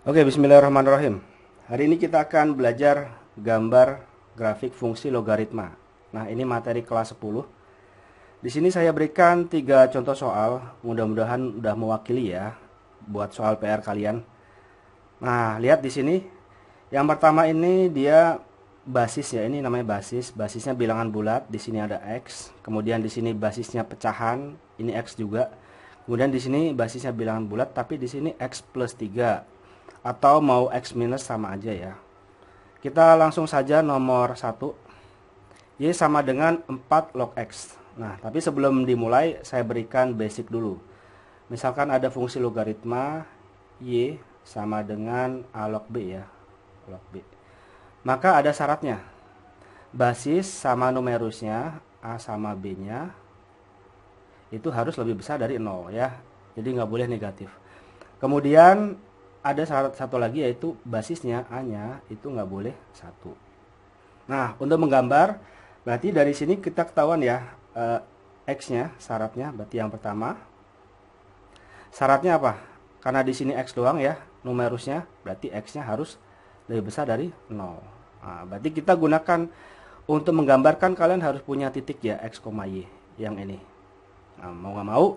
Oke, bismillahirrahmanirrahim. Hari ini kita akan belajar gambar grafik fungsi logaritma. Nah, ini materi kelas 10. Di sini saya berikan 3 contoh soal, mudah-mudahan udah mewakili ya buat soal PR kalian. Nah, lihat di sini. Yang pertama ini dia basis ya, ini namanya basis. Basisnya bilangan bulat, di sini ada X. Kemudian di sini basisnya pecahan, ini X juga. Kemudian di sini basisnya bilangan bulat tapi di sini X plus 3 atau mau X minus sama aja ya. Kita langsung saja nomor 1. Y sama dengan 4 log X. Nah, tapi sebelum dimulai saya berikan basic dulu. Misalkan ada fungsi logaritma Y sama dengan A log B ya. Log B. Maka ada syaratnya. Basis sama numerusnya A sama B-nya itu harus lebih besar dari 0 ya. Jadi nggak boleh negatif. Kemudian ada syarat satu lagi yaitu basisnya A-nya itu nggak boleh 1. Nah, untuk menggambar berarti dari sini kita ketahuan ya X-nya syaratnya berarti yang pertama. Syaratnya apa? Karena di sini X doang ya numerusnya, berarti X-nya harus lebih besar dari 0. Nah, berarti kita gunakan untuk menggambarkan kalian harus punya titik ya X, Y yang ini. Nah, mau nggak mau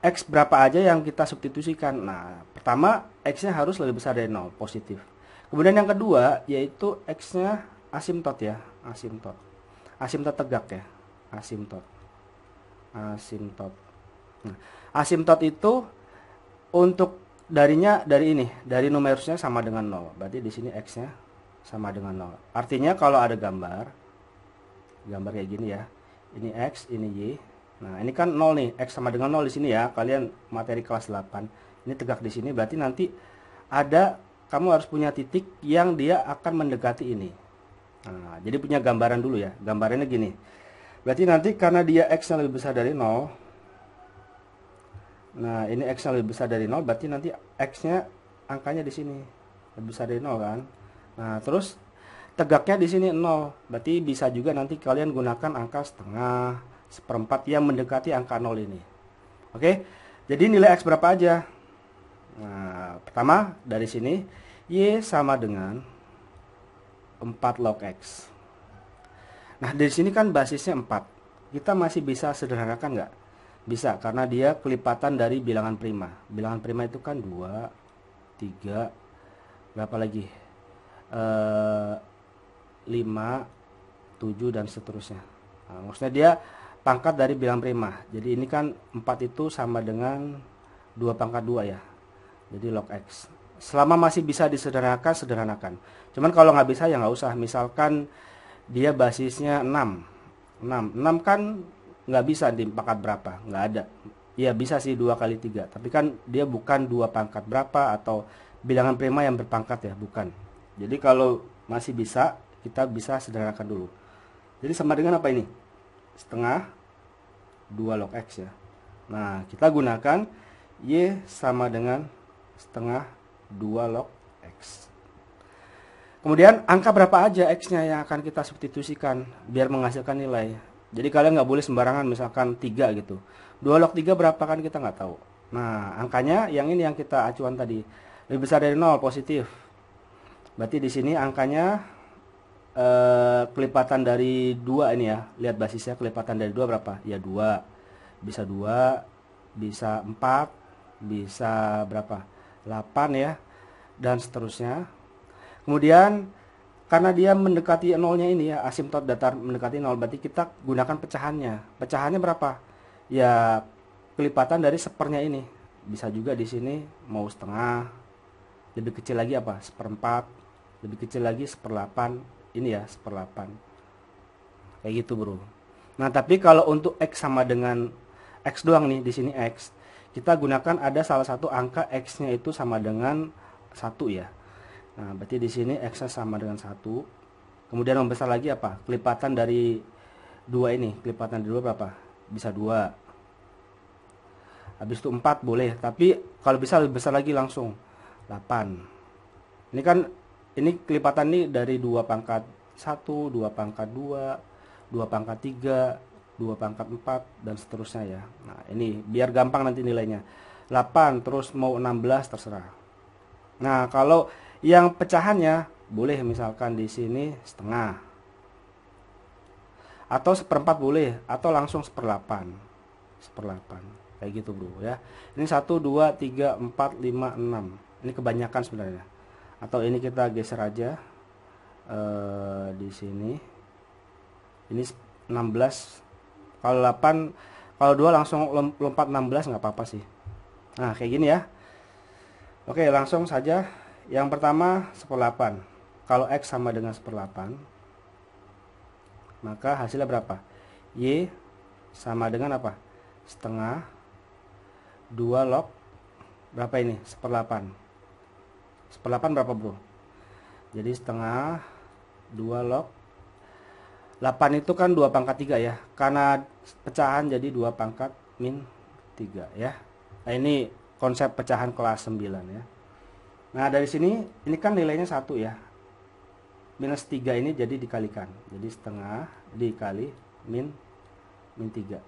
X berapa aja yang kita substitusikan. Nah, pertama X-nya harus lebih besar dari 0, positif. Kemudian yang kedua yaitu X-nya asimtot ya, asimtot. Asimtot tegak ya, asimtot. Asimtot. Nah, asimtot itu untuk darinya dari ini, dari numerusnya sama dengan 0. Berarti di sini X-nya sama dengan 0. Artinya kalau ada gambar kayak gini ya. Ini X, ini Y. Nah, ini kan 0 nih, X sama dengan 0 di sini ya. Kalian materi kelas 8. Ini tegak di sini, berarti nanti ada kamu harus punya titik yang dia akan mendekati ini. Nah, jadi punya gambaran dulu ya. Gambarannya gini. Berarti nanti karena dia X-nya lebih besar dari 0. Nah, ini X-nya lebih besar dari 0, berarti nanti X-nya angkanya di sini. Lebih besar dari 0 kan? Nah, terus tegaknya di sini 0. Berarti bisa juga nanti kalian gunakan angka setengah, seperempat yang mendekati angka 0 ini. Oke, jadi nilai X berapa aja? Nah, pertama dari sini Y sama dengan 4 log X. Nah, dari sini kan basisnya 4. Kita masih bisa sederhanakan nggak? Bisa, karena dia kelipatan dari bilangan prima. Bilangan prima itu kan 2, 3, berapa lagi? 5, 7, dan seterusnya. Nah, maksudnya dia pangkat dari bilangan prima. Jadi ini kan 4 itu sama dengan 2 pangkat 2 ya. Jadi log X. Selama masih bisa disederhanakan, sederhanakan. Cuman kalau nggak bisa ya nggak usah. Misalkan dia basisnya 6. 6 kan nggak bisa di pangkat berapa. Nggak ada. Ya bisa sih 2 kali 3. Tapi kan dia bukan 2 pangkat berapa atau bilangan prima yang berpangkat ya. Bukan. Jadi kalau masih bisa, kita bisa sederhanakan dulu. Jadi sama dengan apa ini? Setengah 2 log X ya. Nah, kita gunakan Y sama dengan setengah 2 log X. Kemudian angka berapa aja X-nya yang akan kita substitusikan biar menghasilkan nilai. Jadi kalian nggak boleh sembarangan misalkan 3 gitu. 2 log 3 berapa kan kita nggak tahu. Nah, angkanya yang ini yang kita acuan tadi. Lebih besar dari 0, positif. Berarti di sini angkanya kelipatan dari 2 ini ya. Lihat basisnya kelipatan dari 2 berapa? Ya 2. Bisa 2, bisa 4, bisa berapa? 8 ya. Dan seterusnya. Kemudian karena dia mendekati nolnya ini ya, asimtot datar mendekati 0, berarti kita gunakan pecahannya. Pecahannya berapa? Ya kelipatan dari sepernya ini. Bisa juga di sini mau setengah, lebih kecil lagi apa? Seperempat, lebih kecil lagi seperlapan. Ini ya seperlapan. Kayak gitu bro. Nah tapi kalau untuk X sama dengan X doang nih, di sini X, kita gunakan ada salah satu angka X-nya itu sama dengan 1 ya. Nah, berarti di sini X-nya sama dengan 1. Kemudian membesar lagi apa? Kelipatan dari 2 ini. Kelipatan dari 2 berapa? Bisa 2. Habis itu 4 boleh. Tapi kalau bisa lebih besar lagi langsung. 8. Ini kan, ini kelipatan nih dari 2 pangkat 1, 2 pangkat 2, 2 pangkat 3, 2 pangkat 4, dan seterusnya ya. Nah, ini biar gampang nanti nilainya. 8, terus mau 16 terserah. Nah, kalau yang pecahannya boleh misalkan di sini setengah, atau seperempat boleh, atau langsung seperlapan. Kayak gitu bro ya. Ini 1, 2, 3, 4, 5, 6. Ini kebanyakan sebenarnya. Atau ini kita geser aja di sini. Ini 16. Kalau 8, kalau 2 langsung lompat 16 nggak apa-apa sih. Nah kayak gini ya. Oke, langsung saja. Yang pertama seperlapan. Kalau X sama dengan seperlapan, maka hasilnya berapa? Y sama dengan apa? Setengah 2 log berapa ini? Seperlapan. Seperlapan berapa bro? Jadi setengah 2 log 8 itu kan 2 pangkat 3 ya. Karena pecahan jadi 2 pangkat min 3 ya. Nah ini konsep pecahan kelas 9 ya. Nah dari sini ini kan nilainya 1 ya. Minus 3 ini jadi dikalikan. Jadi setengah dikali min 3.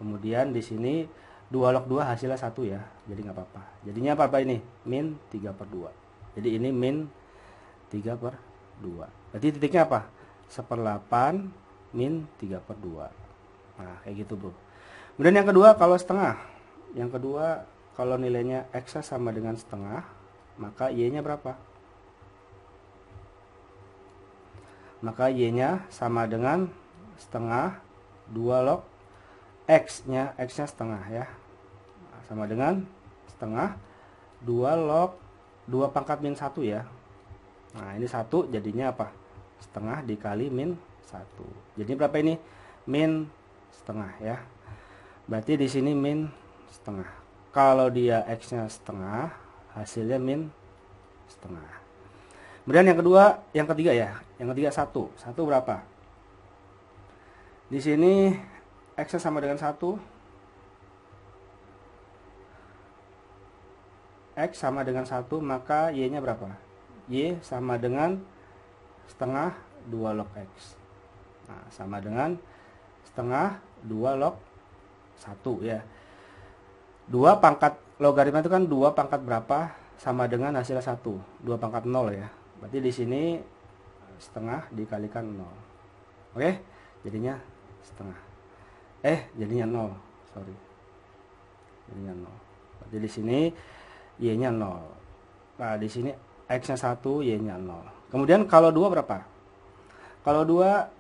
Kemudian di sini 2 log 2 hasilnya 1 ya. Jadi nggak apa-apa. Jadinya apa ini? Min 3/2. Jadi ini min 3/2. Berarti titiknya apa? Seperlapan min 3/2. Nah kayak gitu bro. Kemudian yang kedua kalau setengah. Yang kedua kalau nilainya X sama dengan setengah, maka Y nya berapa? Maka Y nya sama dengan setengah 2 log X nya setengah ya. Nah, sama dengan setengah 2 log 2 pangkat min 1 ya. Nah ini 1 jadinya apa? Setengah dikali min 1. Jadi berapa ini? Min setengah ya. Berarti di sini min setengah. Kalau dia X nya setengah, hasilnya min setengah. Kemudian yang ketiga ya. Yang ketiga 1. 1 berapa? Di sini X nya sama dengan 1. X sama dengan 1, maka Y nya berapa? Y sama dengan setengah 2 log X. Nah, sama dengan setengah 2 log 1 ya. 2 pangkat logaritma itu kan 2 pangkat berapa sama dengan hasilnya 1. 2 pangkat 0 ya. Berarti di sini setengah dikalikan 0. Oke? Jadinya setengah. Jadinya 0. Sorry. Jadinya 0. Berarti di sini Y-nya 0. Nah, di sini X-nya 1, Y-nya 0. Kemudian kalau 2 berapa? Kalau 2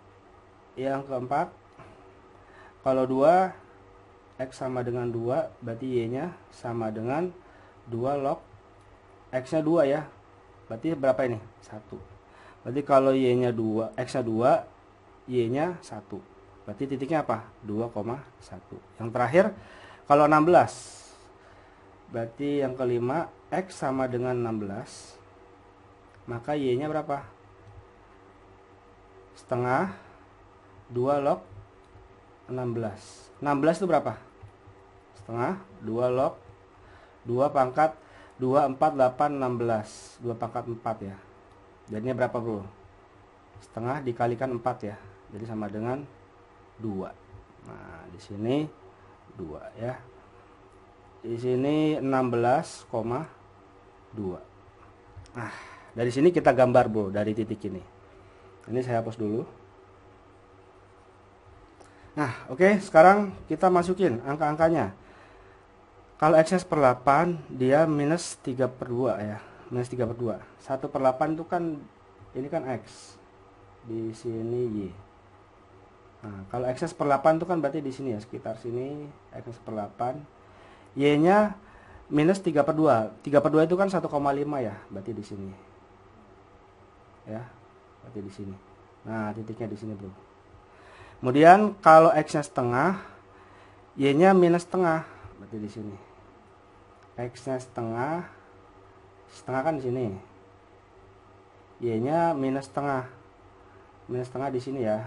yang keempat, kalau 2 X sama dengan 2, berarti Y-nya sama dengan 2 log X-nya 2 ya. Berarti berapa ini? 1. Berarti kalau Y-nya 2, X-nya 2, Y-nya 1. Berarti titiknya apa? 2,1. Yang terakhir, kalau 16. Berarti yang kelima, X sama dengan 16. Maka Y-nya berapa? Setengah 2 log 16. 16 itu berapa? Setengah 2 log 2 pangkat 2, 4, 8, 16. 2 pangkat 4 ya. Jadinya berapa bro? Setengah dikalikan 4 ya. Jadi sama dengan 2. Nah di sini 2 ya. Di sini 16,2. Nah dari sini kita gambar bro, dari titik ini. Ini saya hapus dulu. Nah oke, sekarang kita masukin angka-angkanya. Kalau X-nya seperlapan, dia minus 3/2 ya. Minus 3/2. 1/8 itu kan, ini kan X. Di sini Y. Nah, kalau X-nya seperlapan itu kan berarti di sini ya, sekitar sini X-nya seperlapan. Y-nya minus 3/2. 3/2 itu kan 1,5 ya, berarti di sini. Ya, berarti di sini. Nah, titiknya di sini, bro. Kemudian kalau X-nya setengah, Y-nya minus setengah, berarti di sini. X-nya setengah kan di sini. Y-nya minus setengah. Minus setengah di sini ya.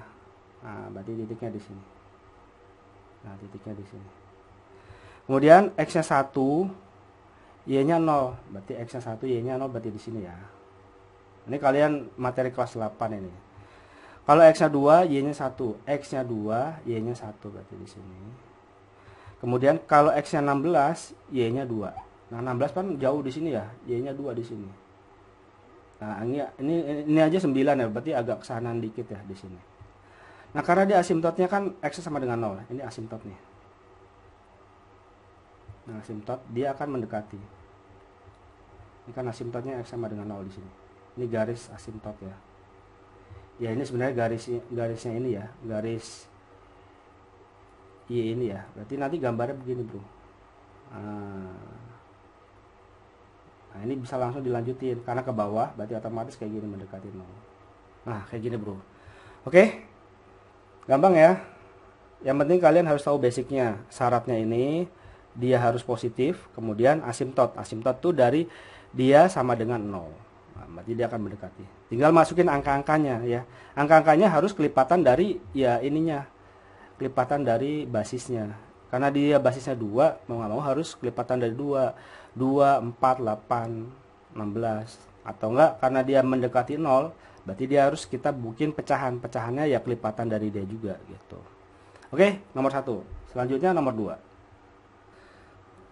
Nah, berarti titiknya di sini. Nah, titiknya di sini. Kemudian X-nya 1, Y-nya 0. Berarti X-nya 1, Y-nya 0, berarti di sini ya. Ini kalian materi kelas 8 ini. Kalau X-nya 2, Y-nya 1. X-nya 2, Y-nya 1, berarti di sini. Kemudian kalau X-nya 16, Y-nya 2. Nah, 16 kan jauh di sini ya, Y-nya 2 di sini. Nah, ini aja 9 ya, berarti agak kesanan dikit ya di sini. Nah, karena dia asimtotnya kan X sama dengan 0. Ini asimtot nih. Nah, asimtot dia akan mendekati. Ini kan asimtotnya X sama dengan 0 di sini. Ini garis asimtot ya. Ya, ini sebenarnya garisnya ini ya, garis Y ini ya. Berarti nanti gambarnya begini, Bro. Nah, ini bisa langsung dilanjutin karena ke bawah berarti otomatis kayak gini mendekati 0. Nah, kayak gini, Bro. Oke. Gampang ya. Yang penting kalian harus tahu basicnya. Syaratnya ini dia harus positif, kemudian asimtot. Asimtot tuh dari dia sama dengan 0. Nah, berarti dia akan mendekati. Tinggal masukin angka-angkanya ya. Angka-angkanya harus kelipatan dari ya ininya. Kelipatan dari basisnya. Karena dia basisnya 2, mau nggak mau harus kelipatan dari 2. 2, 4, 8, 16. Atau enggak, karena dia mendekati 0, berarti dia harus kita bikin pecahan. Pecahannya ya kelipatan dari dia juga gitu. Oke, nomor 1. Selanjutnya nomor 2.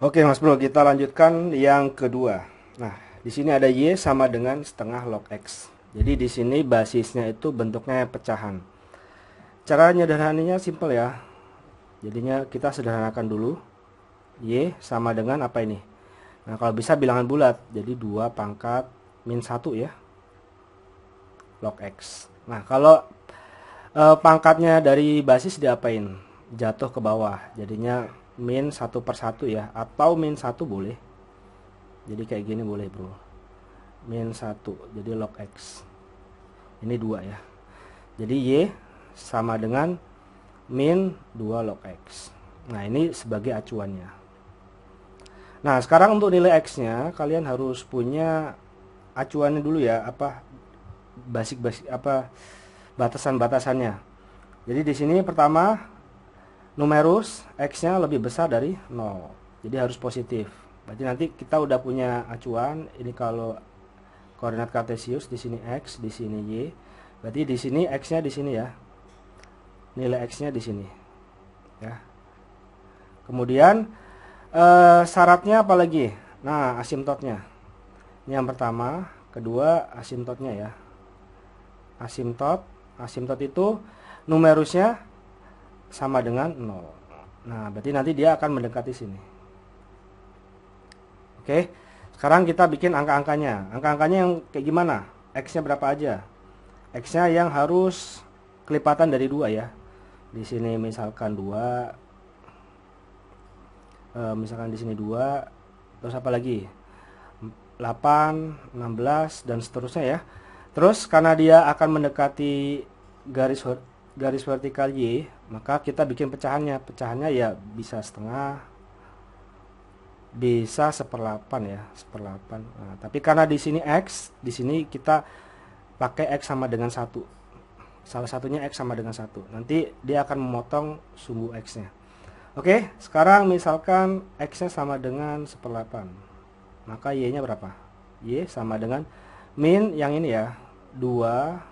Oke, Mas Bro, kita lanjutkan yang kedua. Nah, di sini ada Y sama dengan setengah log X. Jadi di sini basisnya itu bentuknya pecahan. Cara nyederhananya simple ya. Jadinya kita sederhanakan dulu. Y sama dengan apa ini? Nah, kalau bisa bilangan bulat. Jadi 2 pangkat min 1 ya. Log X. Nah, kalau pangkatnya dari basis diapain? Jatuh ke bawah. Jadinya min 1/1 ya. Atau min 1 boleh. Jadi kayak gini boleh, Bro. Min 1. Jadi log X. Ini 2 ya. Jadi Y sama dengan min 2 log X. Nah, ini sebagai acuannya. Nah, sekarang untuk nilai X-nya kalian harus punya acuannya dulu ya, apa basic apa batasan-batasannya. Jadi di sini pertama numerus X-nya lebih besar dari 0. Jadi harus positif. Berarti nanti kita udah punya acuan. Ini kalau koordinat kartesius di sini X, di sini Y. Berarti di sini X-nya di sini ya. Nilai X-nya di sini. Ya. Kemudian syaratnya apa lagi? Nah, asimtotnya. Ini yang pertama, kedua asimtotnya ya. Asimtot itu numerusnya sama dengan 0. Nah, berarti nanti dia akan mendekati sini. Oke. Sekarang kita bikin angka-angkanya. Angka-angkanya yang kayak gimana? X-nya berapa aja? X-nya yang harus kelipatan dari 2 ya. Di sini misalkan 2. Misalkan di sini 2, terus apa lagi? 8, 16 dan seterusnya ya. Terus karena dia akan mendekati garis vertikal Y, maka kita bikin pecahannya. Pecahannya ya bisa setengah, bisa 1/8 ya, 1/8. Nah, tapi karena di sini X, di sini kita pakai X sama dengan 1. Salah satunya X sama dengan 1. Nanti dia akan memotong sumbu X-nya. Oke, sekarang misalkan X-nya sama dengan 1/8. Maka Y-nya berapa? Y sama dengan min yang ini ya, 2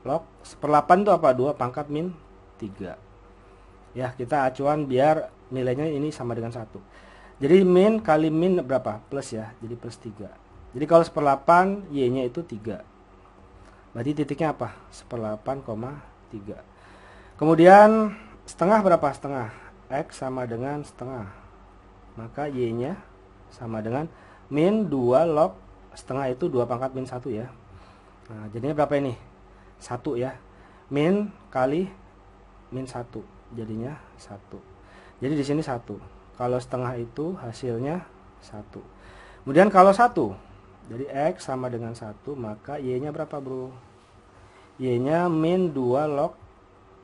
log 1/8 itu apa? 2 pangkat min 3. Ya, kita acuan biar nilainya ini sama dengan 1. Jadi min kali min berapa? Plus ya, jadi plus 3. Jadi kalau 1/8, Y-nya itu 3. Berarti titiknya apa? 1/8,3. Kemudian setengah berapa? Setengah. X sama dengan setengah. Maka Y-nya sama dengan min 2 log setengah itu 2 pangkat min 1 ya. Nah, jadinya berapa ini? 1 ya. Min kali min 1. Jadinya 1. Jadi di sini 1. Kalau setengah itu hasilnya 1. Kemudian kalau 1, jadi X sama dengan 1, maka Y-nya berapa, Bro? Y-nya min 2 log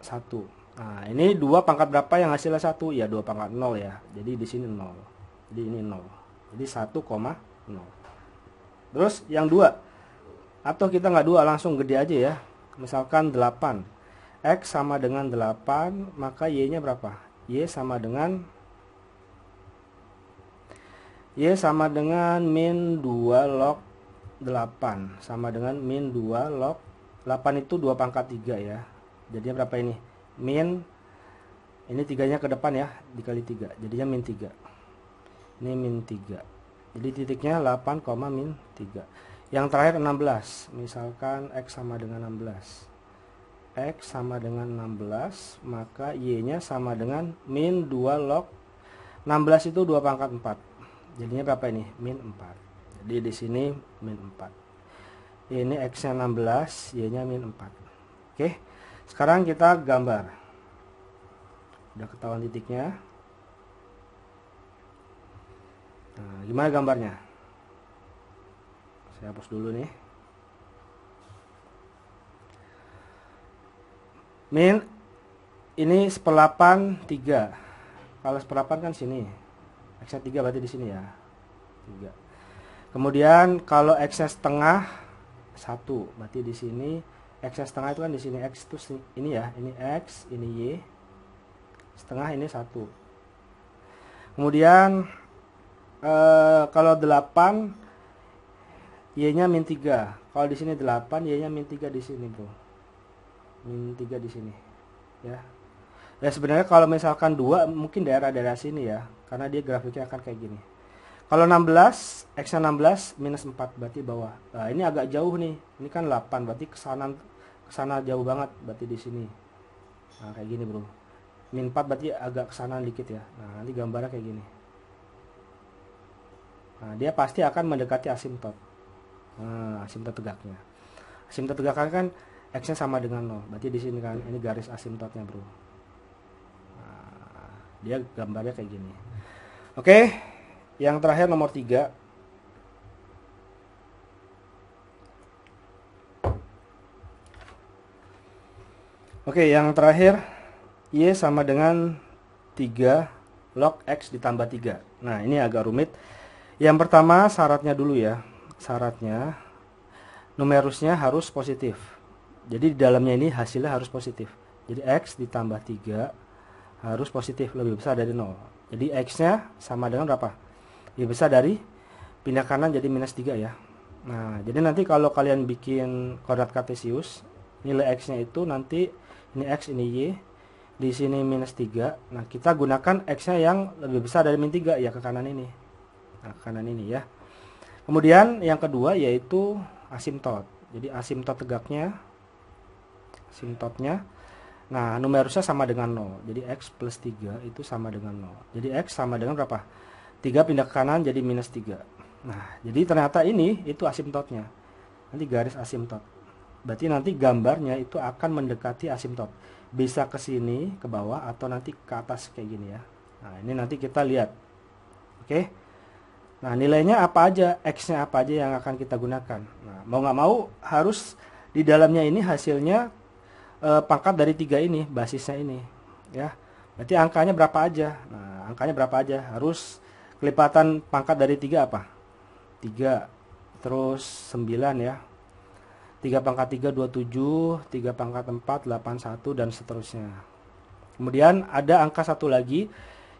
1. Nah, ini 2 pangkat berapa yang hasilnya 1? Ya 2 pangkat 0 ya. Jadi di sini 0. Jadi ini 0. Jadi 1,0. Terus yang 2. Atau kita nggak 2, langsung gede aja ya. Misalkan 8. X sama dengan 8, maka Y-nya berapa? Y sama dengan min 2 log 8. Sama dengan min 2 log 8 itu 2 pangkat 3 ya. Jadinya berapa ini? Min, ini 3-nya ke depan ya, dikali 3. Jadinya min 3. Ini min 3. Jadi titiknya 8, min 3. Yang terakhir 16. Misalkan X sama dengan 16. X sama dengan 16, maka Y-nya sama dengan min 2 log 16 itu 2 pangkat 4. Jadinya berapa ini? Min 4. Jadi di sini min 4. Ini X-nya 16, Y-nya min 4. Oke. Sekarang kita gambar. Udah ketahuan titiknya. Nah, gimana gambarnya? Saya hapus dulu nih. Min ini sepelapan 3. Kalau sepelapan kan sini. X-nya 3 berarti di sini ya. 3. Kemudian kalau X-nya setengah 1, berarti di sini X-nya setengah itu kan di sini. X itu ini ya, ini X, ini Y. Setengah ini 1. Kemudian kalau 8 Y-nya min 3. Kalau di sini 8, Y-nya min 3 di sini, Bro. Min 3 di sini. Ya. Dan sebenarnya kalau misalkan 2 mungkin daerah-daerah sini ya, karena dia grafiknya akan kayak gini. Kalau 16, X-nya 16 minus 4 berarti bawah. Nah, ini agak jauh nih. Ini kan 8, berarti kesana jauh banget berarti di sini. Nah, kayak gini, Bro. Min 4 berarti agak kesana dikit ya. Nah, nanti gambarnya kayak gini. Nah, dia pasti akan mendekati asimtot. Nah, asimtot tegaknya. Asimtot tegaknya kan X-nya sama dengan 0. Berarti di sini kan ini garis asimtotnya, Bro. Nah, dia gambarnya kayak gini. Oke. Yang terakhir nomor 3. Oke, yang terakhir Y sama dengan 3 log X ditambah 3. Nah, ini agak rumit. Yang pertama syaratnya dulu ya. Syaratnya numerusnya harus positif. Jadi di dalamnya ini hasilnya harus positif. Jadi X ditambah 3 harus positif, lebih besar dari 0. Jadi X-nya sama dengan berapa? Lebih besar dari, pindah kanan jadi minus 3 ya. Nah, jadi nanti kalau kalian bikin koordinat kartesius, nilai X-nya itu nanti ini X, ini Y, di sini minus 3. Nah, kita gunakan X-nya yang lebih besar dari min 3 ya, ke kanan ini. Nah, ke kanan ini ya. Kemudian yang kedua yaitu asimtot. Jadi asimtot tegaknya, asimtotnya, nah numerusnya sama dengan 0. Jadi X plus 3 itu sama dengan 0. Jadi X sama dengan berapa? 3 pindah ke kanan jadi minus 3. Nah, jadi ternyata ini itu asimtotnya. Nanti garis asimtot. Berarti nanti gambarnya itu akan mendekati asimtot. Bisa ke sini, ke bawah, atau nanti ke atas kayak gini ya. Nah, ini nanti kita lihat. Oke. Nah, nilainya apa aja, X-nya apa aja yang akan kita gunakan. Nah, mau nggak mau harus di dalamnya ini hasilnya pangkat dari 3 ini, basisnya ini. Ya. Berarti angkanya berapa aja? Nah, angkanya berapa aja? Harus kelipatan pangkat dari 3 apa? 3. Terus 9 ya. 3 pangkat 3, 27. 3 pangkat 4, 81, dan seterusnya. Kemudian ada angka satu lagi,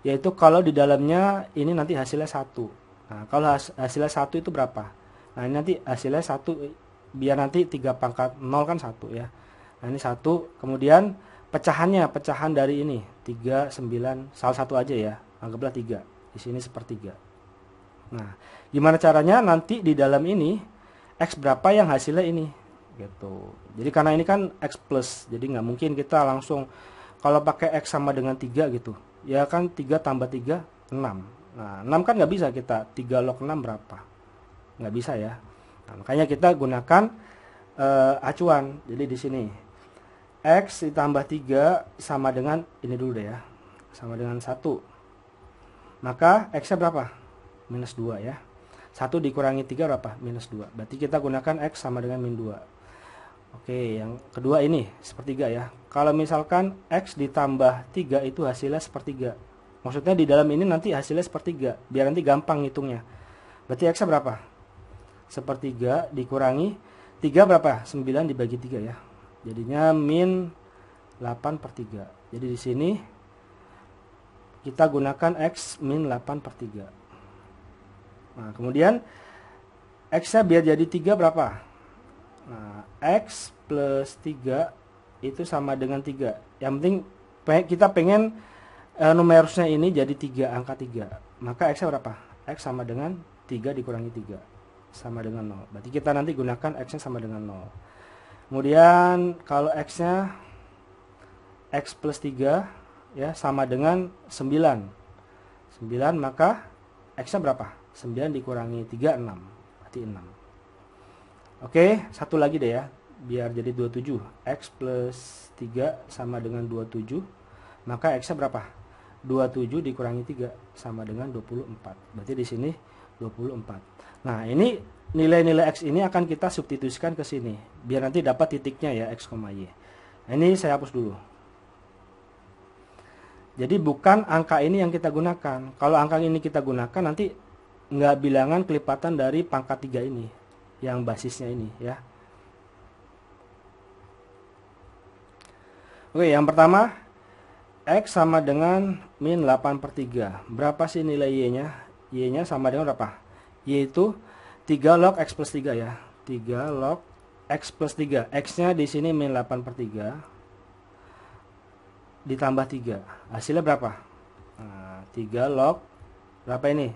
yaitu kalau di dalamnya ini nanti hasilnya 1. Nah, kalau hasilnya 1 itu berapa? Nah, ini nanti hasilnya 1, biar nanti 3 pangkat 0 kan 1 ya. Nah, ini 1. Kemudian pecahan dari ini 3, 9, salah satu aja ya. Anggaplah 3. Di sini sepertiga. Nah, gimana caranya nanti di dalam ini X berapa yang hasilnya ini gitu. Jadi karena ini kan X plus, jadi nggak mungkin kita langsung kalau pakai X sama dengan 3 gitu. Ya kan 3 tambah 3, 6. Nah, 6 kan nggak bisa kita. 3 log 6 berapa? Nggak bisa ya. Nah, makanya kita gunakan acuan. Jadi di sini X ditambah 3 sama dengan ini dulu deh ya. Sama dengan 1. Maka X-nya berapa? Minus 2 ya. 1 dikurangi 3 berapa? Minus 2. Berarti kita gunakan X sama dengan min 2. Oke, yang kedua ini sepertiga ya. Kalau misalkan X ditambah 3 itu hasilnya sepertiga. Maksudnya di dalam ini nanti hasilnya sepertiga. Biar nanti gampang ngitungnya. Berarti X-nya berapa? Sepertiga dikurangi 3 berapa? 9 dibagi 3 ya. Jadinya min 8/3. Jadi di sini kita gunakan X min 8/3. Nah, kemudian X-nya biar jadi 3 berapa? Nah, X plus 3 itu sama dengan 3. Yang penting kita pengen numerusnya ini jadi 3, angka 3. Maka X-nya berapa? X sama dengan 3 dikurangi 3 sama dengan 0. Berarti kita nanti gunakan X-nya sama dengan 0. Kemudian kalau X-nya X plus 3 ya sama dengan 9. 9 maka X-nya berapa? 9 dikurangi 3, 6. Berarti 6. Oke, satu lagi deh ya. Biar jadi 27. X plus 3 sama dengan 27. Maka X-nya berapa? 27 dikurangi 3 sama dengan 24. Berarti di sini 24. Nah, ini nilai-nilai X ini akan kita substitusikan ke sini. Biar nanti dapat titiknya ya, X, Y. Nah, ini saya hapus dulu. Jadi bukan angka ini yang kita gunakan. Kalau angka ini kita gunakan nanti nggak bilangan kelipatan dari pangkat 3 ini. Yang basisnya ini ya. Oke, yang pertama X sama dengan min 8/3. Berapa sih nilai Y-nya? Y-nya sama dengan berapa? Y itu 3 log X plus 3 ya. 3 log X plus 3. X-nya di sini min 8/3 ditambah 3. Hasilnya berapa? Nah, 3 log berapa ini?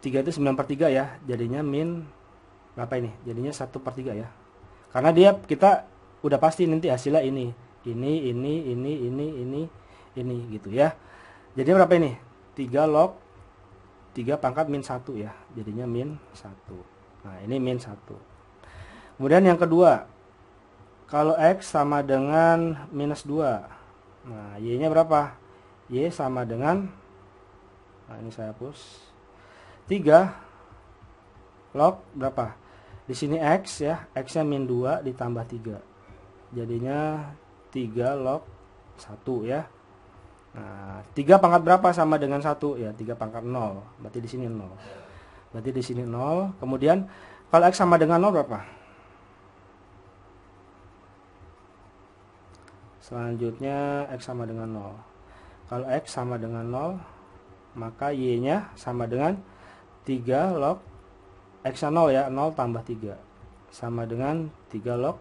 3 itu 9/3 ya. Jadinya min berapa ini? Jadinya 1/3 ya. Karena kita udah pasti nanti hasilnya ini gitu ya. Jadi berapa ini? 3 log 3 pangkat min 1 ya. Jadinya min 1. Nah, ini min 1. Kemudian yang kedua, kalau X sama dengan minus 2. Nah, Y-nya berapa? Y sama dengan, nah ini saya hapus, 3 log berapa? Di sini X ya. X-nya min 2 ditambah 3. Jadinya 3 log 1 ya. Nah, 3 pangkat berapa sama dengan 1? Ya, 3 pangkat 0. Berarti di sini 0. Berarti di sini 0. Kemudian kalau X sama dengan 0 berapa? Selanjutnya X sama dengan 0. Kalau X sama dengan 0, maka Y-nya sama dengan 3 log X-nya 0 ya. 0 tambah 3. Sama dengan 3 log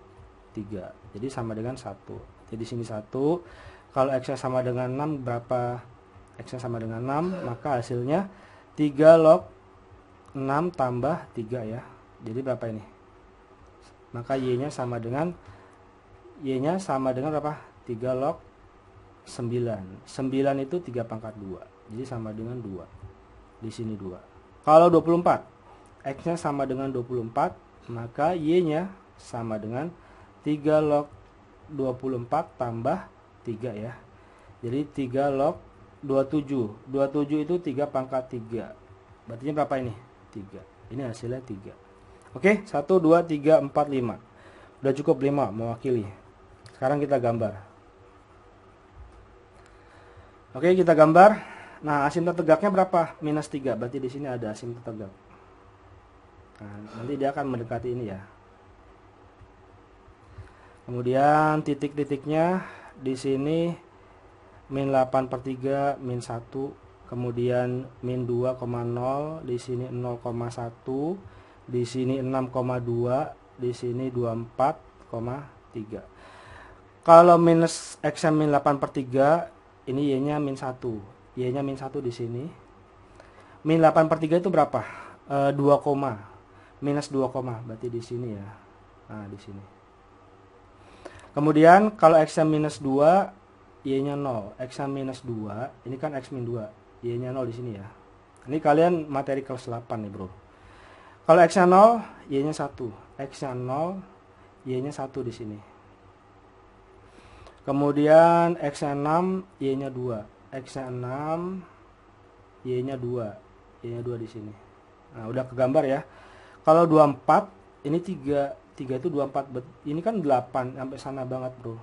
3. Jadi sama dengan 1. Jadi di sini 1. Kalau X-nya sama dengan 6 berapa? X-nya sama dengan 6, maka hasilnya 3 log 6 tambah 3 ya. Jadi berapa ini? Maka Y-nya sama dengan berapa? 3 log 9. 9 itu 3 pangkat 2. Jadi sama dengan 2. Di sini 2. Kalau 24, X-nya sama dengan 24, maka Y-nya sama dengan 3 log 24 tambah 3 ya. Jadi 3 log 27. 27 itu 3 pangkat 3. Berarti berapa ini? 3. Ini hasilnya 3. Oke, 1, 2, 3, 4, 5. Udah cukup 5 mewakili. Sekarang kita gambar. Oke, kita gambar. Nah, asimtot tegaknya berapa? Minus 3. Berarti di sini ada asimtot tegak. Nah, nanti dia akan mendekati ini ya. Kemudian titik-titiknya di sini min 8/3, min 1, kemudian min 2,0, di sini 0,1, di sini 6,2, di sini 24,3. Kalau minus X min 8/3, ini Y-nya min 1. Y-nya min 1 di sini. Min 8/3 itu berapa? 2, minus 2, berarti di sini ya. Nah, di sini. Kemudian kalau X-nya minus 2, Y-nya 0. X-nya minus 2, ini kan X min 2. Y-nya 0 di sini ya. Ini kalian materi kelas 8 nih bro. Kalau X-nya 0, Y-nya 1. X-nya 0, Y-nya 1 di sini. Kemudian X-nya 6, Y-nya 2. X-nya 6, Y-nya 2. Y-nya 2 di sini. Nah, udah kegambar ya. Kalau 24, ini 3 itu 24. Ini kan 8 sampai sana banget bro.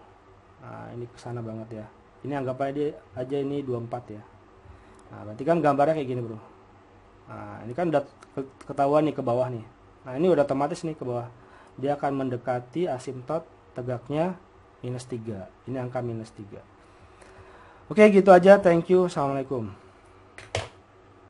Nah, ini ke sana banget ya. Ini anggap aja ini 24 ya. Nah, berarti kan gambarnya kayak gini bro. Nah, ini kan udah ketahuan nih ke bawah nih. Nah, ini udah otomatis nih ke bawah. Dia akan mendekati asimtot tegaknya minus 3. Ini angka minus 3. Oke, gitu aja. Thank you. Assalamualaikum.